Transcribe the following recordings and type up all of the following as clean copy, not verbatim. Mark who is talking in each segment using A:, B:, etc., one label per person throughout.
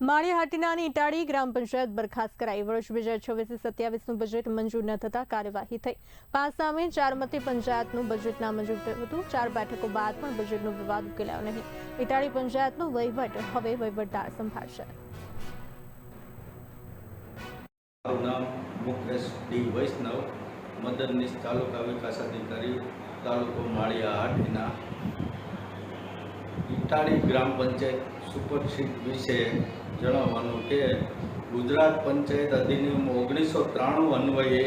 A: માળિયાહાટીનાની ઇટાળી ગ્રામ પંચાયત બરખાસ્ત કરાઈ। વર્ષ 2026-27નું બજેટ મંજૂર ન થતા કાર્યવાહી થઈ। 5 સામે 4 મતે પંચાયતનું બજેટ નામંજૂર થયું હતું। 4 બેઠકો બાદ પણ બજેટનો વિવાદ ઉકેલાયો નહીં। ઇટાળી પંચાયતનો વહીવટ હવે વહીવટદાર સંભાળશે।
B: મારું નામ મુકેશ ડી વૈષ્ણવ, મદદનીશ તાલુકા વિકાસ અધિકારી, તાલુકો માળિયાહાટીના। ઇટાળી ગ્રામ પંચાયત સુપરસીડ વિશે જણાવવાનું કે ગુજરાત પંચાયત અધિનિયમ 1993 અન્વયે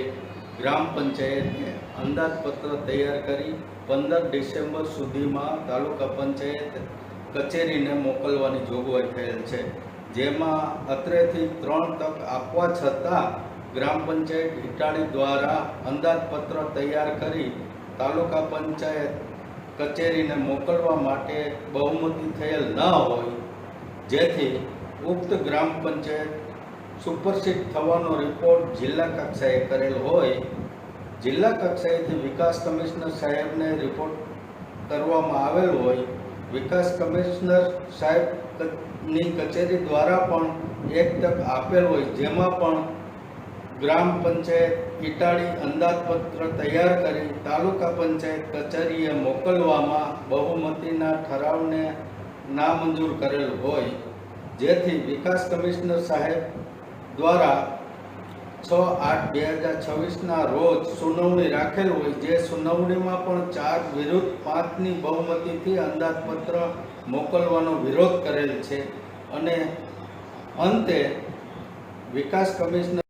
B: ગ્રામ પંચાયતને અંદાજપત્ર તૈયાર કરી 15 ડિસેમ્બર સુધીમાં તાલુકા પંચાયત કચેરીને મોકલવાની જોગવાઈ થયેલ છે, જેમાં અત્રેથી 3 તક આપવા છતાં ગ્રામ પંચાયત ઇટાળી દ્વારા અંદાજપત્ર તૈયાર કરી તાલુકા પંચાયત કચેરીને મોકલવા માટે બહુમતી થયેલ ન હોય, જેથી ઉક્ત ગ્રામ પંચાયત સુપરસીડ થવાનો રિપોર્ટ જિલ્લા કક્ષાએ કરેલ હોય। જિલ્લા કક્ષાએથી વિકાસ કમિશનર સાહેબને રિપોર્ટ કરવામાં આવેલ હોય। વિકાસ કમિશનર સાહેબની કચેરી દ્વારા પણ 1 તક આપેલ હોય, જેમાં પણ ગ્રામ પંચાયત ઇટાળી અંદાજપત્ર તૈયાર કરી તાલુકા પંચાયત કચેરીએ મોકલવામાં બહુમતીના ઠરાવને નામંજૂર કરેલ હોય, જેથી વિકાસ કમિશનર સાહેબ દ્વારા 6/8/2026ના રોજ સુનાવણી રાખેલ હોય, જે સુનાવણીમાં પણ 4 વિરુદ્ધ 5ની બહુમતીથી અંદાજપત્ર મોકલવાનો વિરોધ કરેલ છે અને અંતે વિકાસ કમિશનર